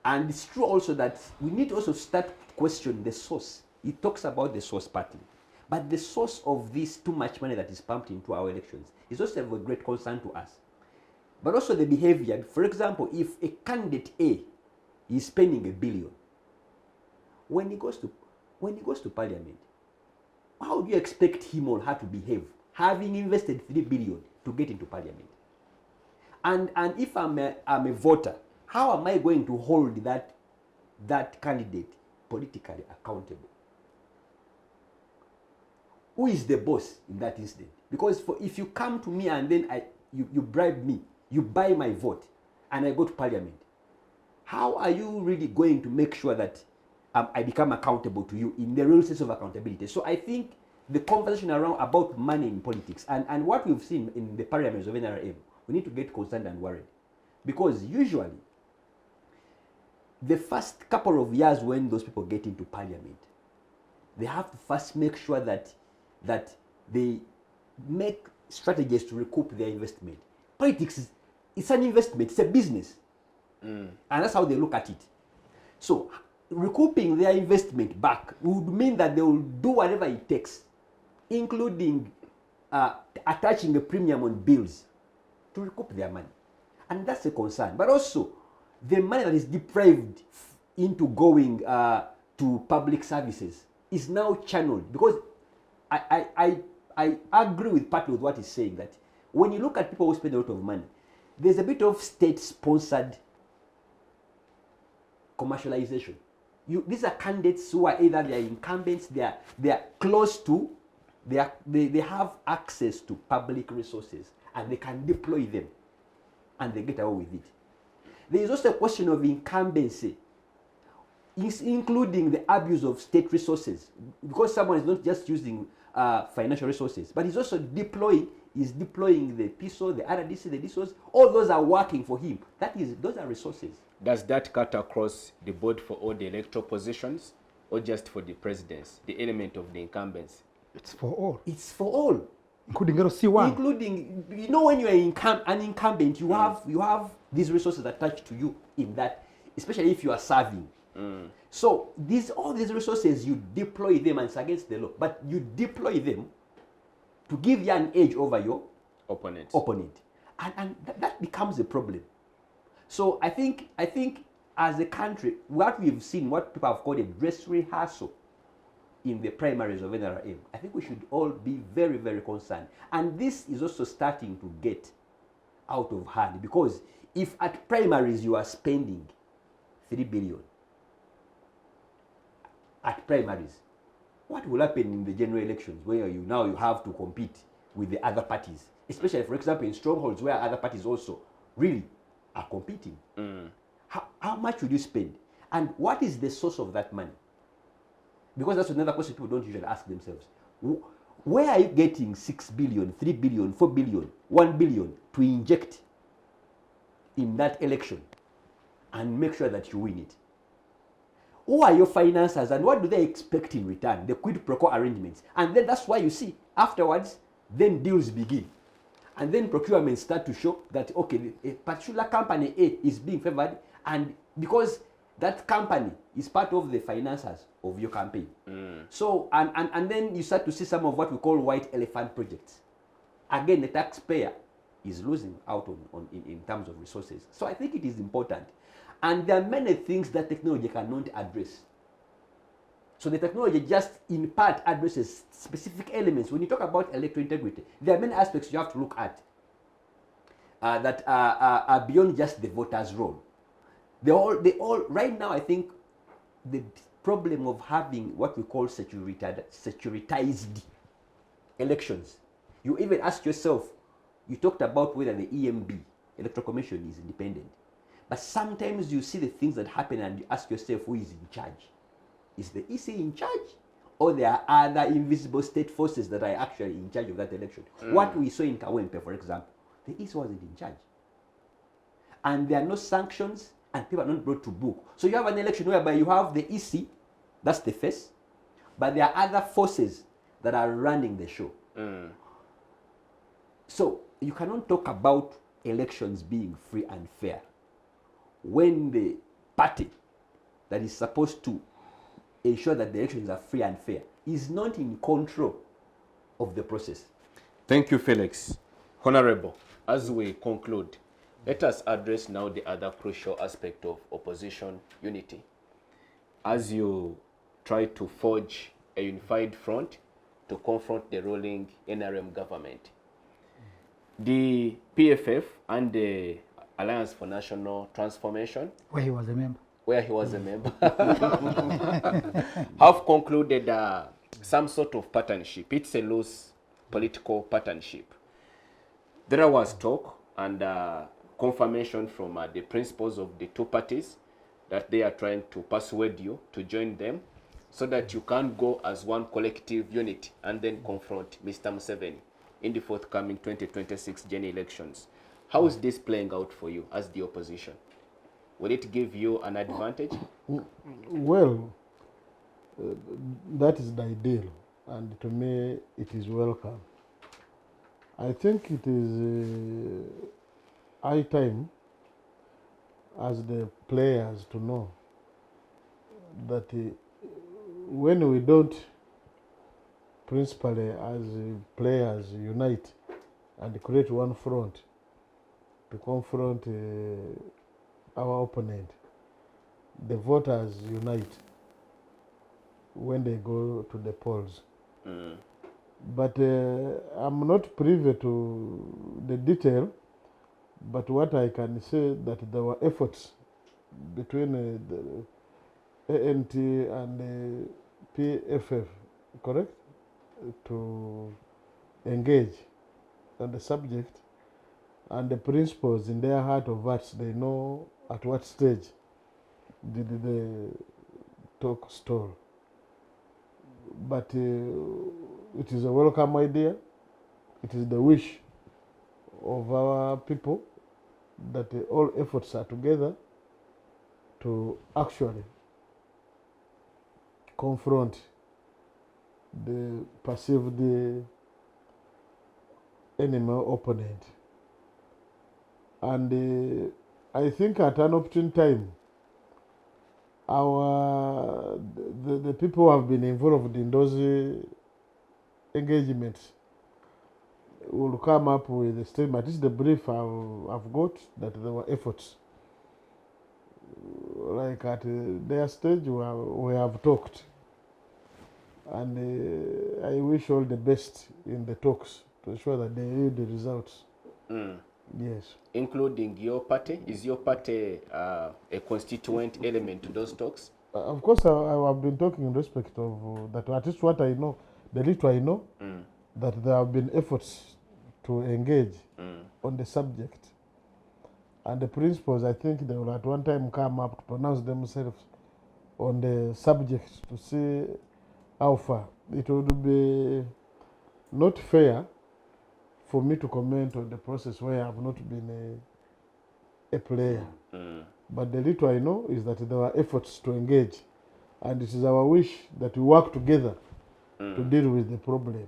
And it's true also that we need to also start to question the source. It talks about the source partly. But the source of this too much money that is pumped into our elections is also of a great concern to us. But also the behavior. For example, if a candidate A is spending $1 billion, when he goes to parliament, how do you expect him or her to behave, having invested $3 billion to get into parliament? And if I'm a voter, how am I going to hold that candidate politically accountable? Who is the boss in that instance? Because if you come to me and then you bribe me, you buy my vote, and I go to parliament, how are you really going to make sure that I become accountable to you in the real sense of accountability? So I think the conversation about money in politics and what we've seen in the parliaments of NRM, we need to get concerned and worried. Because usually, the first couple of years when those people get into parliament, they have to first make sure that they make strategies to recoup their investment. Politics it's an investment, it's a business. And that's how they look at it. So recouping their investment back would mean that they will do whatever it takes, including attaching a premium on bills to recoup their money. And that's a concern. But also, the money that is deprived into going to public services is now channeled. Because I agree with partly with what he's saying, that when you look at people who spend a lot of money, there's a bit of state-sponsored commercialization. These are candidates who are either they are incumbents, they are close to, they have access to public resources and they can deploy them and they get away with it. There is also a question of incumbency, including the abuse of state resources, because someone is not just using financial resources, but he's also deploying the PISO, the RDC, the DSOs, all those are working for him. Those are resources. Does that cut across the board for all the electoral positions or just for the presidency, the element of the incumbents? It's for all. It's for all. Including C1. Including, when you are an incumbent, you have these resources attached to you in that, especially if you are serving. So all these resources, you deploy them, and it's against the law, but you deploy them to give you an edge over your opponent. And that becomes a problem. So I think as a country, what we've seen, what people have called a dress rehearsal in the primaries of NRM, I think we should all be very, very concerned. And this is also starting to get out of hand, because if at primaries you are spending 3 billion at primaries, what will happen in the general elections where you have to compete with the other parties, especially, for example, in strongholds where other parties also really are competing? How much would you spend? And what is the source of that money? Because that's another question people don't usually ask themselves. Where are you getting 6 billion, 3 billion, 4 billion, 1 billion to inject in that election and make sure that you win it? Who are your financiers and what do they expect in return? The quid pro quo arrangements. And then that's why you see afterwards, then deals begin. And then procurements start to show that, okay, a particular company A is being favored, and because that company is part of the financiers of your campaign. So, and then you start to see some of what we call white elephant projects. Again, the taxpayer is losing out in terms of resources. So I think it is important. And there are many things that technology cannot address. So the technology just in part addresses specific elements. When you talk about electoral integrity, there are many aspects you have to look at that are beyond just the voter's role. They all right now, I think the problem of having what we call securitized elections. You even ask yourself, you talked about whether the EMB, Electoral Commission, is independent. But sometimes you see the things that happen and you ask yourself, who is in charge? Is the EC in charge? Or there are other invisible state forces that are actually in charge of that election? What we saw in Kawempe, for example, the EC wasn't in charge. And there are no sanctions and people are not brought to book. So you have an election whereby you have the EC, that's the face, but there are other forces that are running the show. So you cannot talk about elections being free and fair when the party that is supposed to ensure that the elections are free and fair is not in control of the process. Thank you, Felix. Honorable, as we conclude, let us address now the other crucial aspect of opposition unity. As you try to forge a unified front to confront the ruling NRM government, the PFF and the Alliance for National Transformation, Where he was a member, have concluded some sort of partnership. It's a loose political partnership. There was talk and confirmation from the principals of the two parties that they are trying to persuade you to join them so that you can go as one collective unit and then confront Mr. Museveni in the forthcoming 2026 general elections. How is this playing out for you as the opposition? Will it give you an advantage? Well, that is the ideal, and to me it is welcome. I think it is high time as the players to know that when we don't principally as players unite and create one front to confront our opponent, the voters unite when they go to the polls. But I'm not privy to the detail, But what I can say that there were efforts between the ANT and PFF, correct, to engage on the subject, and the principals in their heart of hearts, they know at what stage did the talk stall. But it is a welcome idea. It is the wish of our people that all efforts are together to actually confront the perceived enemy opponent. And I think at an opportune time, the people who have been involved in those engagements will come up with a statement. This is the brief I've got, that there were efforts. Like at their stage, we have talked. And I wish all the best in the talks to ensure that they yield the results. Yes. Including your party? Is your party a constituent element to those talks? Of course, I have been talking in respect of that, at least what I know, the little I know, that there have been efforts to engage on the subject. And the principals, I think they will at one time come up to pronounce themselves on the subject to see how far. It would be not fair for me to comment on the process where I have not been a player. But the little I know is that there are efforts to engage, and it is our wish that we work together to deal with the problem.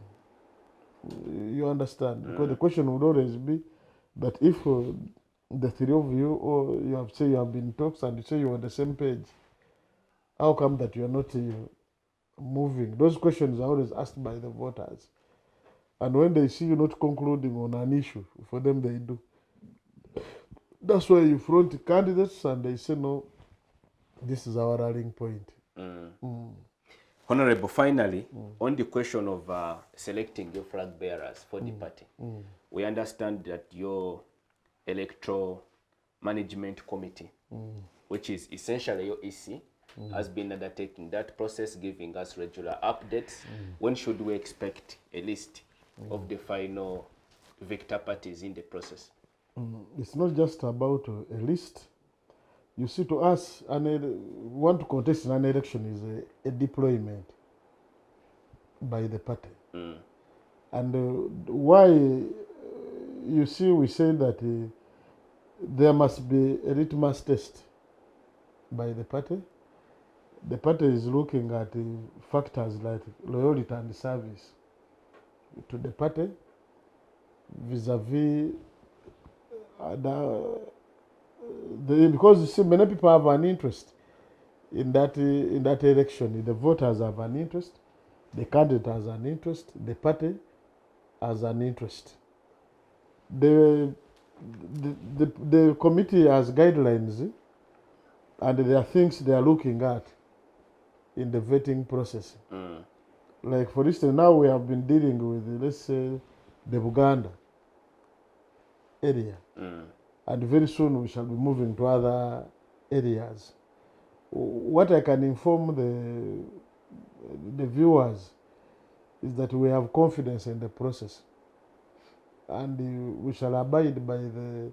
You understand? Because the question would always be that if the three of you, or you have say you have been in talks and you say you are on the same page, how come that you are not moving? Those questions are always asked by the voters. And when they see you not concluding on an issue, for them they do. That's why you front candidates and they say, no, this is our rallying point. Honorable, finally, on the question of selecting your flag bearers for the party, we understand that your electoral management committee, which is essentially your EC, has been undertaking that process, giving us regular updates. When should we expect a list of the final victor parties in the process? It's not just about a list. You see, to us, want to contest in an election is a deployment by the party. And why, you see, we say that there must be a litmus test by the party. The party is looking at factors like loyalty and service to the party vis-a-vis because you see, many people have an interest in that election. The voters have an interest, the candidate has an interest, the party has an interest. The committee has guidelines, and there are things they are looking at in the vetting process. Like, for instance, now we have been dealing with, let's say, the Uganda area. And very soon we shall be moving to other areas. What I can inform the viewers is that we have confidence in the process, and we shall abide by the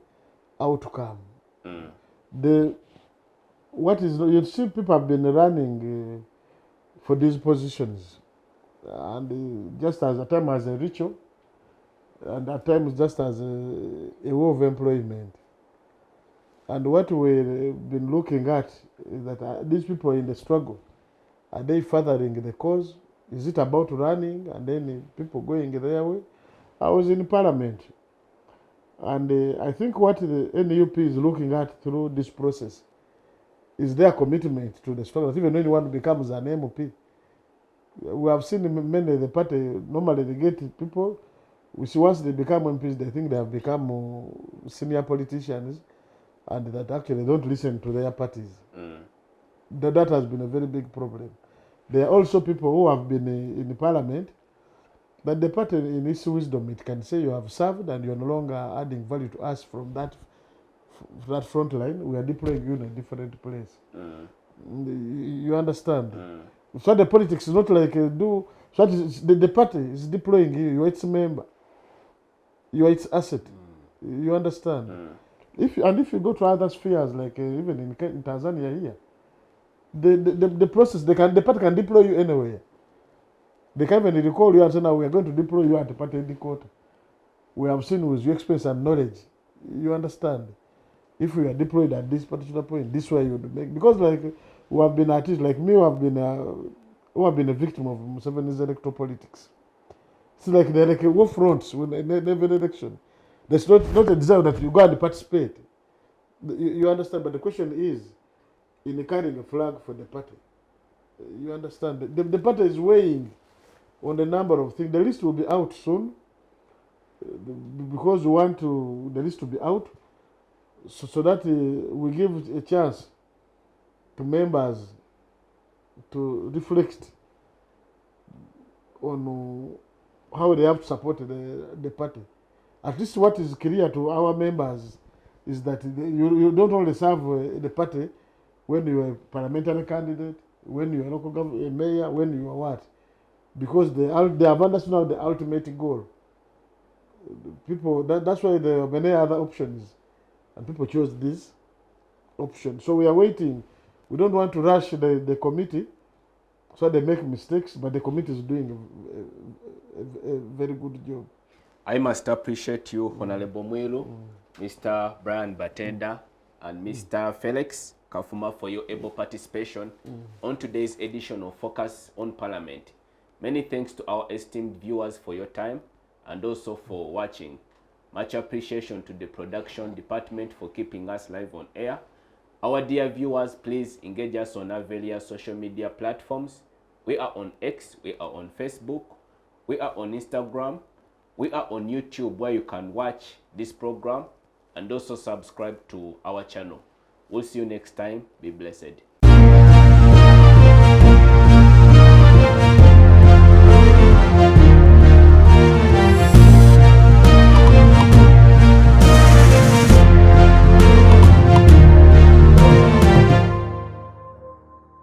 outcome. You see, people have been running for these positions, and just as at times as a ritual, and at times just as a way of employment. And what we've been looking at is that these people in the struggle, are they furthering the cause? Is it about running and then people going their way? I was in Parliament, and I think what the NUP is looking at through this process is their commitment to the struggle. Even when one becomes an MP, we have seen many of the party, normally they get people, we see once they become MPs, they think they have become senior politicians, and that actually don't listen to their parties. That has been a very big problem. There are also people who have been in the Parliament, but the party in its wisdom, it can say you have served and you're no longer adding value to us from that that front line, we are deploying you in a different place. You understand? So the politics is not like so the party is deploying you. You are its member. You are its asset. You understand? If you go to other spheres, like even in Tanzania here, the process the party can deploy you anywhere. They can even recall you and say, now we are going to deploy you at the party headquarters. We have seen with your experience and knowledge. You understand? If we are deployed at this particular point, this way you would make, because like we have been artists like me who have been a victim of Museveni's electoral politics. It's like they're like war fronts in every election. There's not a desire that you go and participate. You understand? But the question is, in carrying a flag for the party, you understand? The party is weighing on the number of things. The list will be out soon, because we want the list to be out, so that we give a chance to members to reflect on how they have to support the party. At least what is clear to our members is that you don't only serve the party when you are a parliamentary candidate, when you are a local government mayor, when you are what, because they have understood now the ultimate goal. People that's why there are many other options, and people chose this option. So we are waiting. We don't want to rush the committee, so they make mistakes, but the committee is doing a very good job. I must appreciate you, Honorable Mwiru, Mr. Brian Batenda, and Mr. Felix Kafuuma for your able participation on today's edition of Focus on Parliament. Many thanks to our esteemed viewers for your time and also for watching. Much appreciation to the production department for keeping us live on air. Our dear viewers, please engage us on our various social media platforms. We are on X, we are on Facebook, we are on Instagram, we are on YouTube, where you can watch this program and also subscribe to our channel. We'll see you next time. Be blessed.